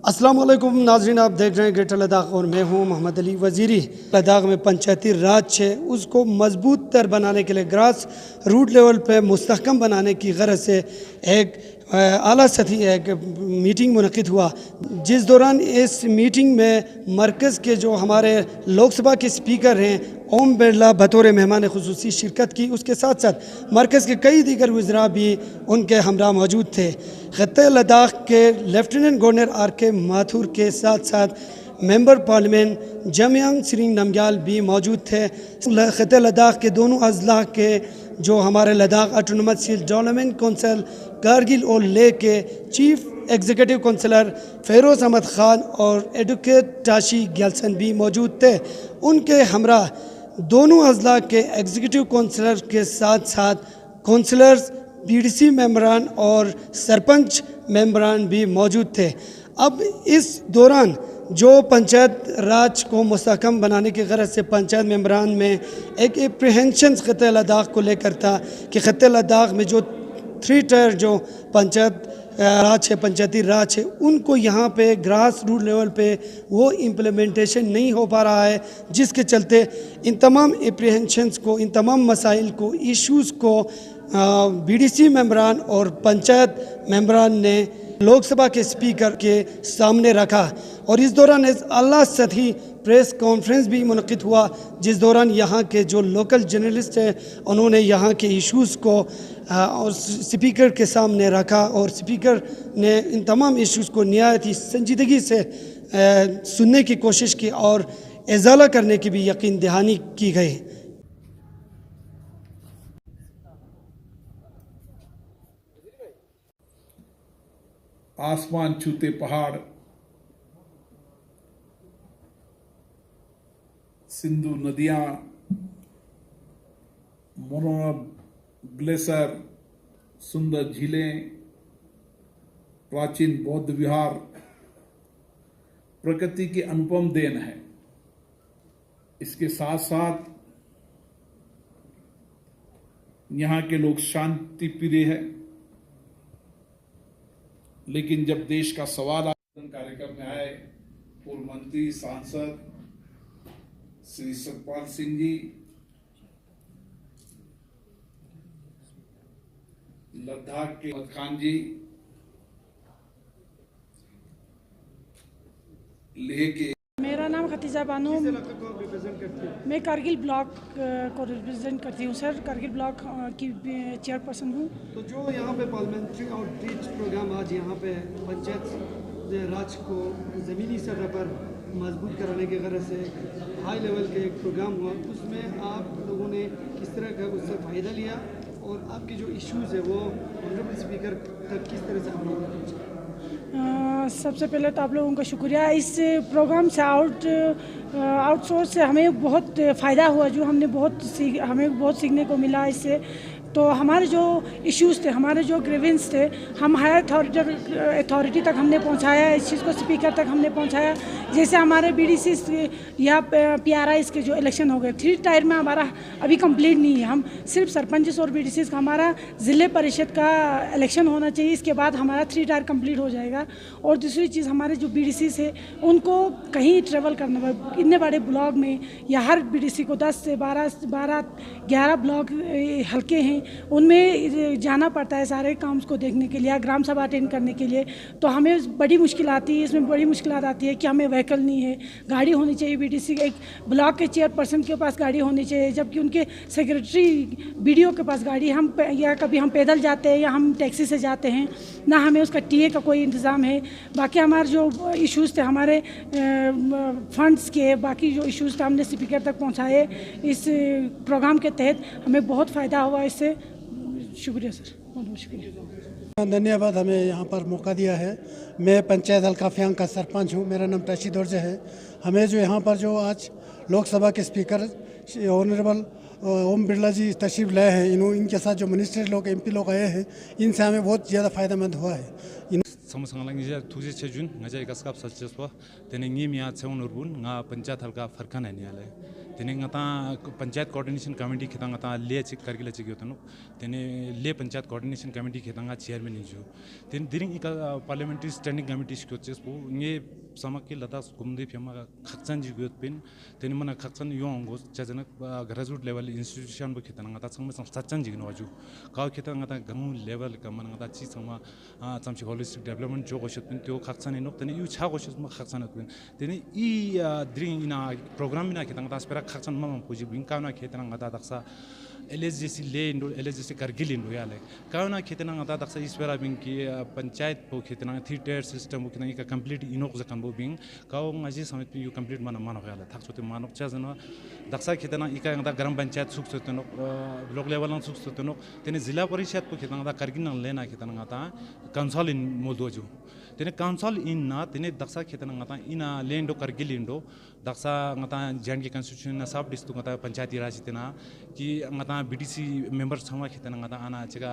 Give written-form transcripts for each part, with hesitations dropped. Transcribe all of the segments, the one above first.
अस्सलाम वालेकुम नाज़रीन, आप देख रहे हैं ग्रेटर लद्दाख और मैं हूं मोहम्मद अली वज़ीरी। लद्दाख में पंचायती राज है उसको मजबूत तर बनाने के लिए ग्रास रूट लेवल पे मुस्तहकम बनाने की गरज से एक आला सतही एक मीटिंग मुनक़िद हुआ, जिस दौरान इस मीटिंग में मरकज़ के जो हमारे लोकसभा के स्पीकर हैं ओम बिरला बतौर मेहमान खुसूसी शिरकत की। उसके साथ साथ मरकज़ के कई दीगर वज़रा भी उनके हमरा मौजूद थे। ख़त्ते लद्दाख के लेफ्टिनेंट गवर्नर आर के माथुर के साथ साथ मेंबर पार्लियामेंट जमयांग सिरिंग नमग्याल भी मौजूद थे। ख़त्ते लद्दाख के दोनों अजला के जो हमारे Ladakh autonomous development council Kargil और लेह के chief executive councillor Feroze Ahmed Khan और एडवोकेट टाशी गैल्सन भी मौजूद थे। उनके हमरा दोनों अजला के एग्जीक्यूटिव काउंसलर के साथ साथ काउंसलर्स, बीडीसी मेंबरान और सरपंच मेंबरान भी मौजूद थे। अब इस दौरान जो पंचायत राज को मुस्तहकम बनाने की गरज से पंचायत मेंबरान में एक एप्रीहेंशन ख़त्ते लद्दाख को लेकर था कि ख़त्ते लद्दाख में जो 3 टायर जो पंचायत राज है, पंचायती राज है, उनको यहाँ पे ग्रास रूट लेवल पे वो इम्प्लीमेंटेशन नहीं हो पा रहा है, जिसके चलते इन तमाम एप्रीहेंशंस को, इन तमाम मसाइल को, इश्यूज़ को बीडीसी मेंबरान और पंचायत मेंबरान ने लोकसभा के स्पीकर के सामने रखा। और इस दौरान आला सतही प्रेस कॉन्फ्रेंस भी मुनक़िद हुआ, जिस दौरान यहाँ के जो लोकल जर्नलिस्ट हैं उन्होंने यहाँ के इश्यूज़ को और स्पीकर के सामने रखा और स्पीकर ने इन तमाम इश्यूज़ को नहायत ही संजीदगी से सुनने की कोशिश की और इजाला करने की भी यकीन दहानी की गई। आसमान छूते पहाड़, सिंधु नदियां, मनोरम ग्लेशियर, सुंदर झीलें, प्राचीन बौद्ध विहार प्रकृति की अनुपम देन है। इसके साथ साथ यहाँ के लोग शांति प्रिय है, लेकिन जब देश का सवाल कार्यक्रम में आए, पूर्व मंत्री सांसद श्री सतपाल सिंह जी, लद्दाख के अहमद खान जी, लेह के। मेरा नाम खतीजा बानो, मैं कारगिल ब्लॉक को रिप्रेजेंट करती हूँ सर। कारगिल ब्लॉक की चेयरपर्सन हूँ। तो जो यहाँ पे पार्लियामेंट्री आउटरीच प्रोग्राम आज यहाँ पे पंचायत राज को ज़मीनी सतह पर मजबूत कराने की गरज से हाई लेवल के एक प्रोग्राम हुआ, उसमें आप लोगों ने किस तरह का उससे फ़ायदा लिया और आपके जो इश्यूज़ है वो ऑनरेबल स्पीकर तक किस तरह से आप लोगों ने पहुँचा? सबसे पहले तो आप लोगों का शुक्रिया। इस प्रोग्राम से आउटसोर्स से हमें बहुत फ़ायदा हुआ, जो हमें बहुत सीखने को मिला इससे। तो हमारे जो इश्यूज़ थे, हमारे जो ग्रीवेंस थे, हम हायर अथॉरिटी तक हमने पहुंचाया, इस चीज़ को स्पीकर तक हमने पहुंचाया। जैसे हमारे बीडीसी या पीआरआईज़ के जो इलेक्शन हो गए, 3 टायर में हमारा अभी कंप्लीट नहीं है। हम सिर्फ सरपंच और बीडीसी का, हमारा ज़िले परिषद का इलेक्शन होना चाहिए, इसके बाद हमारा 3 टायर कंप्लीट हो जाएगा। और दूसरी चीज़, हमारे जो बीडीसी है उनको कहीं ट्रेवल करना पड़ा, इतने बड़े ब्लॉक में, या हर बीडीसी को 10 से 11 ब्लॉक हल्के हैं, उनमें जाना पड़ता है सारे काम्स को देखने के लिए, ग्राम सभा अटेंड करने के लिए। तो हमें बड़ी मुश्किल आती है, इसमें बड़ी मुश्किल आती है कि हमें व्हीकल नहीं है, गाड़ी होनी चाहिए। बीडीसी एक ब्लॉक के चेयरपर्सन के पास गाड़ी होनी चाहिए, जबकि उनके सेक्रेटरी बीडीओ के पास गाड़ी, या कभी हम पैदल जाते हैं या हम टैक्सी से जाते हैं, ना हमें उसका टीए का कोई इंतज़ाम है। बाकी हमारे जो इश्यूज़ थे, हमारे फंड्स के बाकी जो इश्यूज़ थे, हमने स्पीकर तक पहुँचाए। इस प्रोग्राम के तहत हमें बहुत फ़ायदा हुआ इससे। शुक्रिया सर, बहुत बहुत शुक्रिया, धन्यवाद हमें यहाँ पर मौका दिया है। मैं पंचायत हल्का फ्यांग का सरपंच हूँ, मेरा नाम टाशी दौरजे है। हमें जो यहाँ पर जो आज लोकसभा के स्पीकर ऑनरेबल ओम बिरला जी तशरीफ़ लाए हैं, इनके साथ जो मिनिस्टर लोग, एमपी लोग आए हैं, इनसे हमें बहुत ज़्यादा फ़ायदेमंद हुआ है। समसंगलांग जे तुजे छजुन ngaja ikaskap salcheswa tene ngimya cheun urbun nga panchayat halka farkan aniale tene ngata panchayat coordination committee khitang ngata le chik kargila chik yotano tene le panchayat coordination committee khitanga chairman inju tene diring ika parliamentary standing committee skotches po nge samak ki lada kumde phema khakchan ji gyot pin tene mana khakchan yong go chajana grassroots level institution bo khitang ngata changma sachan ji gnawaju kaw khitang ngata gamu level ka mana ngata chi changma chamchi holistic development jo go shot pin tyo khakchan inok tene yu cha go shot ma khakchan ok pin tene I diring ina program ina khitang ngata spera khakchan mamam puji bin kauna khitang ngata daksa LSJC लेंडो LSJC Kargil Indo Yale काउना खेतना ngata daksa ispera bing ki panchayat po खेतना 3 tier system bo खेतना का complete inok zakan bo bing kaw ngaji samit pi you complete mana mano yale thaksote manok cha jana daksa खेतना ika ngata gram panchayat suk sotenok block level ang suk sotenok tene zila parishad po खेतना ngata kargin nang lena खेतना ngata council in moldoju tene council in na tene daksa खेतना ngata ina lendo kargil indo daksa ngata jan ki constitution na sub district ngata panchayati raj tena ki ngata BDC member sama खेतना ngata ana chega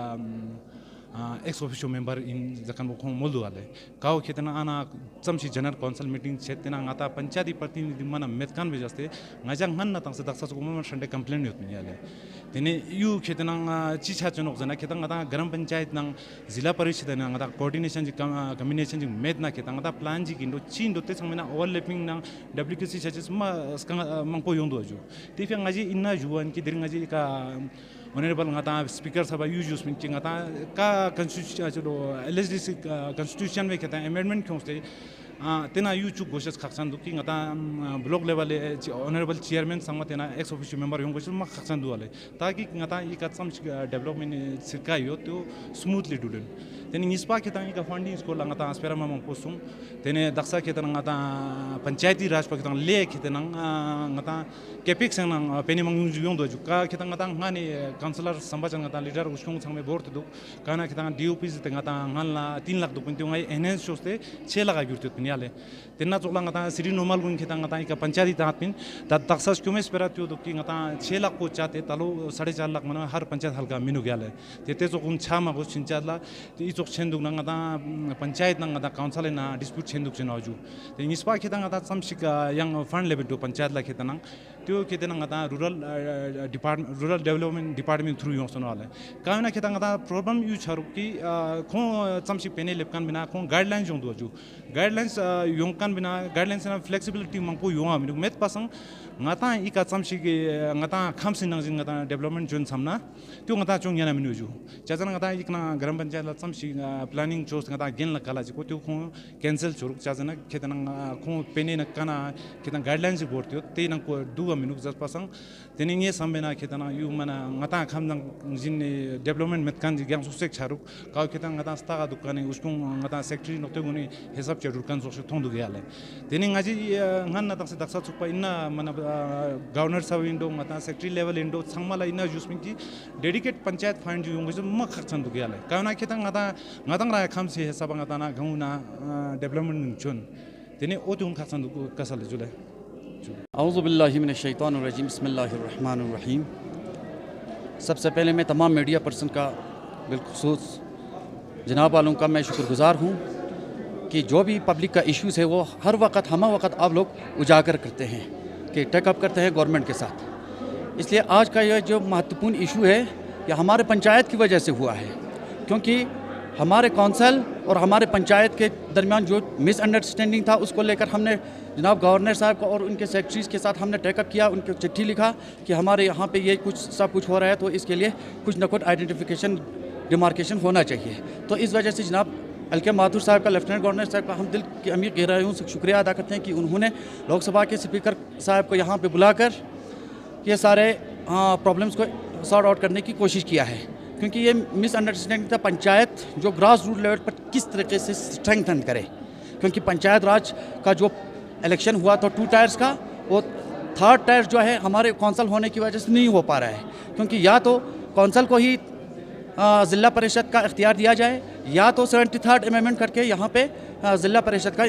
ex officio member in zakan bo moldo ale kaw खेतना ana chamsi general council meeting chetena ngata panchayati प्रतिनिधि mana metkan be jaste ngajang han na tangsa daksa ko member sande complaint yot ni ale tene yu खेतना chi cha chonok jana खेतना ngata gram panchayat nang zila parishad na ngata coordination ji combination ji met na खेतना ngata plan ji kindo chin do te sangmena overlapping nang WKC churches ma mangpo yongdo ju tifya ngaji inna juan ki dir ngaji ka honorable ngata speaker sabha use min ki ngata ka constitution chalo LSDC constitution me khata amendment khonste tena yu chu goshes khaksan du ki ngata block level honorable chairman sangma tena ex officio member yong goshes ma khaksan du ale taki ngata I ka sam development sirka yo to smoothly duden teni nispa kheta ka funding ko ngata aspera ma posum tene daksa kheta ngata panchayati raj pa kheta le kheta ngata capex nang peni mang yong do ju ka kheta ngata ngani councilor sambachan ngata leader uskong sangme board du kana kheta DOP te ngata ngala 3 lakh du punti ngai enhance shoste 6 lakh gyurte niale tenna chokla ngata siri normal gun kheta ngata ka panchayati tatpin ta taksas kume spera tyo du ki ngata 6 lakh ko chate talo 4.5 lakh mana har panchayat halka minu gyale tete chokun chama go chinchadla I chok chenduk ngata panchayat ngata council na dispute chenduk chenaju te nispa kheta ngata samsik yang fund level to panchayat la kheta nang tyo kheta ngata rural development department through yong sono ale kauna kheta ngata problem yu charu ki kho samsik pene lepkan bina kho guidelines jong do ju guidelines yongkan bina guidelines na flexibility mangpo yonga mi met pasang ngata ika chamsi ge ngata khamsin nang jing ngata development zone samna tyo ngata chong yana minu ju chajana ngata ikna gram panchayat la chamsi planning chos ngata gen la kala ji ko tyo kho cancel churuk chajana khetana kho pene na kana khetana guidelines board tyo te nang ko du minu jas pasang teni nge sambena khetana yu mana ngata kham nang jin development met kan ji gyang susek charuk ka khetana ngata sta ga dukane uskung ngata secretary nokte guni hesab churuk kan so thondu gyale teni ngaji ngan na daksa chukpa inna mana governor sab indo ngata secretary level indo sangmala inna jusmin ki dedicate panchayat fund ju yong ma khakchan du gyale kauna khetang ngata ra kham se hesab ngata na gauna development chun teni otung khakchan du kasal jule औज़ु बिल्लाहि मिनश शैतानिर रजीम बिस्मिल्लाहिर रहमानिर रहीम सबसे पहले मैं तमाम media person का बिलखुसूस जनाब वालों का मैं शुक्रगुज़ार हूँ कि जो भी पब्लिक का इश्यूज़ है वो हर वक्त हम वक्त आप लोग उजागर करते हैं कि टेकअप करते हैं गवर्नमेंट के साथ इसलिए आज का यह जो महत्वपूर्ण इशू है यह हमारे पंचायत की वजह से हुआ है क्योंकि हमारे कौंसल और हमारे पंचायत के दरमियान जो मिसअंडरस्टैंडिंग था उसको लेकर हमने जनाब गवर्नर साहब को और उनके सेक्रेटरीज़ के साथ हमने टेकअप किया उनको चिट्ठी लिखा कि हमारे यहाँ पे ये कुछ सब कुछ हो रहा है तो इसके लिए कुछ न कुछ आइडेंटिफिकेशन डिमार्केशन होना चाहिए तो इस वजह से जनाब अलके माथुर साहब का लेफ्टिनेंट गवर्नर साहब का हम दिल की अमीर कह रहे हूँ शुक्रिया अदा करते हैं कि उन्होंने लोकसभा के स्पीकर साहब को यहाँ पर बुलाकर ये सारे प्रॉब्लम्स को सॉर्ट आउट करने की कोशिश किया है क्योंकि ये मिसअंडरस्टैंडिंग था पंचायत जो ग्रास रूट लेवल पर किस तरीके से स्ट्रेंथन करे क्योंकि पंचायत राज का जो इलेक्शन हुआ था 2 टायर्स का वो 3rd टायर जो है हमारे कौंसल होने की वजह से नहीं हो पा रहा है क्योंकि या तो कौंसल को ही ज़िला परिषद का इख्तियार दिया जाए या तो 73rd अमेंडमेंट करके यहाँ पे ज़िला परिषद का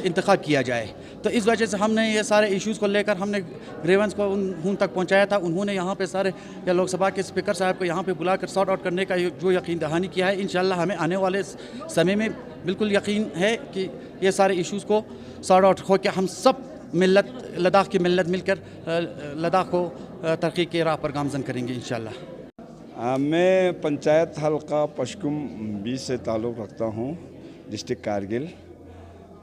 इंतखाब किया जाए। तो इस वजह से हमने ये सारे इश्यूज़ को लेकर हमने ग्रीवेंस को उन तक पहुंचाया था। उन्होंने यहाँ पे सारे या लोकसभा के स्पीकर साहब को यहाँ पे बुलाकर सॉर्ट आउट करने का जो यकीन दहानी किया है। इंशाल्लाह हमें आने वाले समय में बिल्कुल यकीन है कि ये सारे इश्यूज़ को सॉर्ट आउट हो के हम सब मिल्लत लद्दाख की मिल्लत मिलकर लद्दाख को तरक्की के राह पर गामजन करेंगे इंशाल्लाह। मैं पंचायत हल्का पशकुम 20 से ताल्लुक़ रखता हूँ, डिस्ट्रिक्ट कारगिल।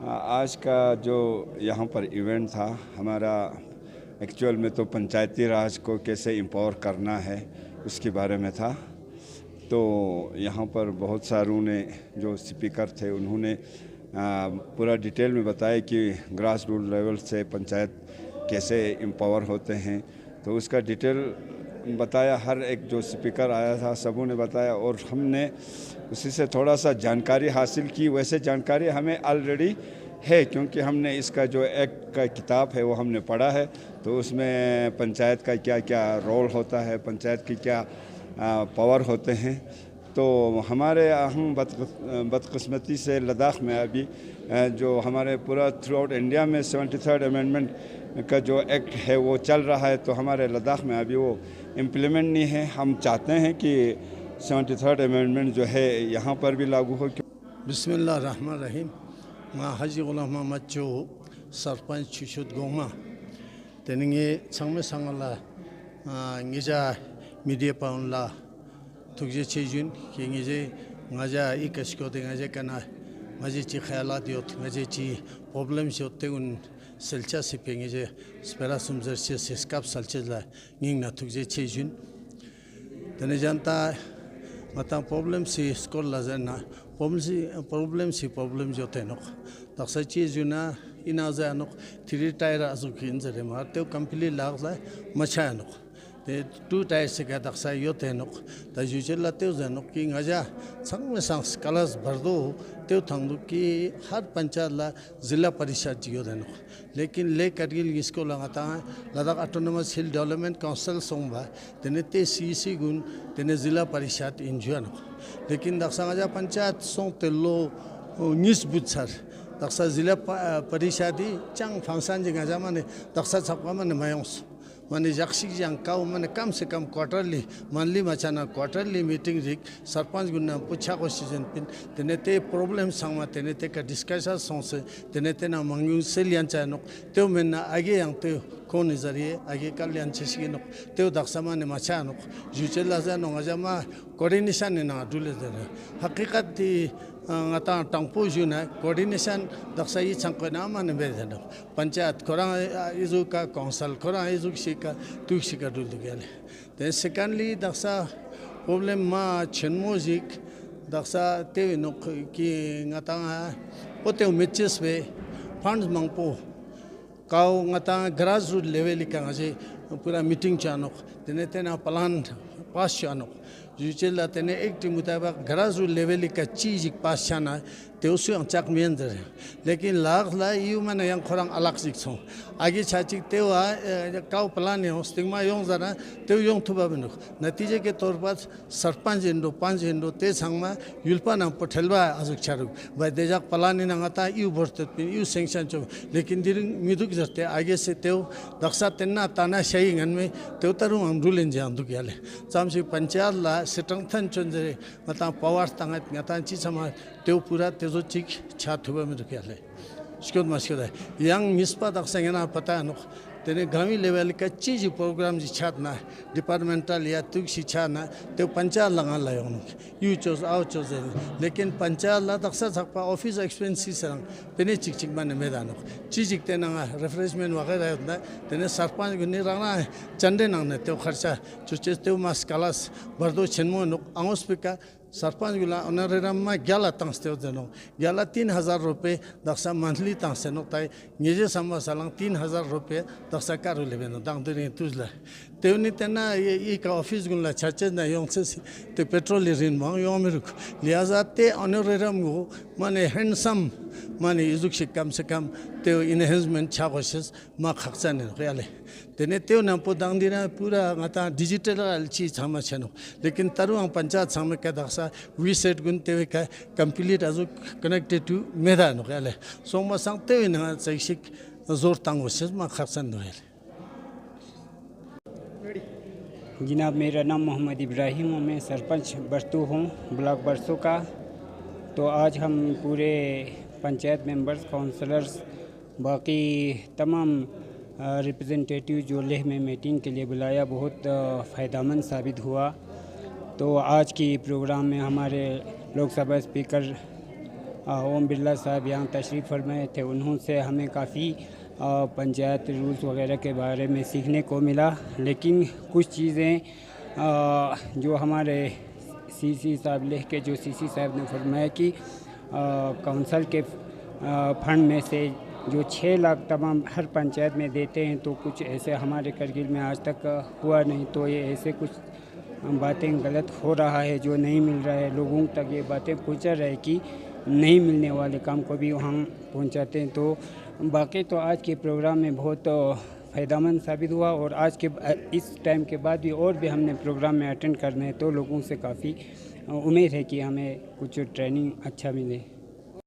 आज का जो यहाँ पर इवेंट था हमारा एक्चुअल में तो पंचायती राज को कैसे एम्पावर करना है उसके बारे में था। तो यहाँ पर बहुत सारों ने जो स्पीकर थे उन्होंने पूरा डिटेल में बताया कि ग्रास रूट लेवल से पंचायत कैसे एम्पावर होते हैं। तो उसका डिटेल बताया, हर एक जो स्पीकर आया था सबों ने बताया और हमने उसी से थोड़ा सा जानकारी हासिल की। वैसे जानकारी हमें ऑलरेडी है क्योंकि हमने इसका जो एक्ट का किताब है वो हमने पढ़ा है। तो उसमें पंचायत का क्या क्या रोल होता है, पंचायत की क्या पावर होते हैं। तो हमारे हम बदकिस्मती से लद्दाख में अभी जो हमारे पूरा थ्रू आउट इंडिया में 73rd अमेंडमेंट का जो एक्ट है वो चल रहा है। तो हमारे लद्दाख में अभी वो इम्प्लीमेंट नहीं है। हम चाहते हैं कि 73rd अमेंडमेंट जो है यहाँ पर भी लागू हो। बिस्मिल्लाहिर्रहमानिर्रहीम। मैं हाजी गुलाम मोहम्मद चो सरपंच छुशुद गोमा तेनिंगे संगमे संगला गिजा मीडिया पाउनला तुझे चीजुन कि गिजे गजा इकशको दे गजे कना गजे ची ख्यालात योत गजे ची प्रॉब्लम्स योते उन सेल्चा सिपेंगे जे स्पेरा सुमजर से सिस्काप सल्चला गिंग ना तुझे चीजुन तने जानता मता प्रॉब्लम सी स्कोर लाजना प्रॉब्लम जोते नो तक्सा चीजुना इना जानो थ्री टायर अजुकिन जरे मारते कंप्लीट लागला मछा नो ते 2 टायर से का दक्सा योते नो तजुचे लाते जानो कि गजा संग में संग कलस भरदो ते थंगदु कि हर पंचायत ला जिला परिषद जियो देनो। लेकिन ले करगिल इसको लगाता है Ladakh autonomous hill development council सोंबा तेने ते सीसी गुण तेने जिला परिषद इंजुआनो। लेकिन दक्सा गजा पंचायत सों तेलो निस बुच्छर दक्सा जिला परिषदी चंग फंक्शन जिंगा जा माने दक्सा छपका माने मायोंस माने जाक्सी जंग काउ माने कम से कम क्वार्टरली मंथली मचाना क्वार्टरली मीटिंग रिक सरपंच गुना पूछा को सीजन पिन तेने ते प्रॉब्लम संगमा तेने ते का डिस्कशन सोंसे तेने ते ना मंगू से लियान चानो त्यो मेना आगे yang त्यो कौन नजरिए आगे कल लियान चेसी नो त्यो दक्सा माने मचानो जुचेला जा नो गजामा कोऑर्डिनेशन ने ना दुले दे हकीकत दी ngata tangpo juna coordination daksa yi changko na man be jano panchayat khora izu ka council khora izu shika tu shika dul digale. Then secondly daksa problem ma chenmozik daksa te no ki ngata pote mitches be funds mangpo kau ngata grassroots level ka ngaje pura meeting chano tene tena plan pass chano जुचेला तेने एक team मुताबिक grassroot level का चीज पास छाना ते उससे अंचाक मेंदर है। लेकिन लाख ला यू मैंने यंग खोरंग अलग सिक्सों आगे छाचिक ते वा काउ प्लान है स्टिग्मा योंग ज़रा ते योंग थुबा बनो नतीजे के तौर पर सरपंच इंडो पांच इंडो ते संगमा युल्पा नाम पठलवा आजुक चारु भाई देजाक प्लान ने नंगाता यू बर्तत पिन यू सेंक्शन चो लेकिन दिरिंग मिदुक जरते आगे से ते दक्षा तेन्ना ताना शाही गन में ते उतरु हम रूलें जान दुख याले सामसी पंचायत ला सिटंगथन चंदरे मता power तंगत ngata chi sama te pura tezo chik cha thuba me dukyale skod maskod yang mispa dak sangena pata no तेने गाँवी लेवल का चीज प्रोग्राम जी छातना डिपार्टमेंटल या तुक शिक्षा ना ते पंचायत लगा लाए उन्होंने यू चोज आओ चोज लेकिन पंचायत ला तक्सा सकपा ऑफिस एक्सपेंसिस संग तेने चिक चिक माने मैदानों चीज इकते ना रिफ्रेशमेंट वगैरह होता है तेने सरपंच गुनी रंगना है चंदे ना ते खर्चा चुचे ते मास कलास बर्दो छेन्मो नुक आउस पिका सरपंच गुला उन्हें में 11 तंगस्ते होते नो 11,000 रुपये दक्षा मंथली तंगस्ते नो ताई निजे समझ सलांग 3,000 रुपये दक्षा कारू लेवे नो दांग दुनिया तुझला तेवनी तेना ये का ऑफिस गुनला चर्चे ना यों से ते पेट्रोल रिन मांग यों में रुक लिहाजा ते ऑनरेरम गो माने हैंडसम माने इजुक कम से कम ते इनहेंसमेंट छागोशस मा खर्चा ने रेले तेने तेव ना पोदांग दिना पूरा गता डिजिटल चीज हम छनो लेकिन तरुआं पंचायत सामे का दसा वी सेट गुन ते का कंप्लीट अजु कनेक्टेड टू मेदा नो रेले सो मा सांग ते ना सैसिक जोर तांगोशस मा खर्चा नो रेले। जनाब मेरा नाम मोहम्मद इब्राहिम और मैं सरपंच बरतू हूँ ब्लॉक बरसू का। तो आज हम पूरे पंचायत मेंबर्स काउंसलर्स बाकी तमाम रिप्रेजेंटेटिव जो लेह में मीटिंग के लिए बुलाया बहुत फ़ायदेमंद साबित हुआ। तो आज की प्रोग्राम में हमारे लोकसभा स्पीकर ओम बिरला साहब यहाँ तशरीफ़ फरमाए थे। उन्होंने हमें काफ़ी पंचायत रूल्स वगैरह के बारे में सीखने को मिला, लेकिन कुछ चीज़ें जो हमारे सीसी साहब लेह के जो सीसी साहब ने फरमाया कि काउंसिल के फंड में से जो 6 लाख तमाम हर पंचायत में देते हैं, तो कुछ ऐसे हमारे करगिल में आज तक हुआ नहीं। तो ये ऐसे कुछ बातें गलत हो रहा है जो नहीं मिल रहा है। लोगों तक ये बातें पहुँचा रहे कि नहीं मिलने वाले काम को भी हम पहुँचाते हैं। तो बाकी तो आज के प्रोग्राम में बहुत फ़ायदेमंद साबित हुआ और आज के इस टाइम के बाद भी और भी हमने प्रोग्राम में अटेंड करना है। तो लोगों से काफ़ी उम्मीद है कि हमें कुछ ट्रेनिंग अच्छा मिले।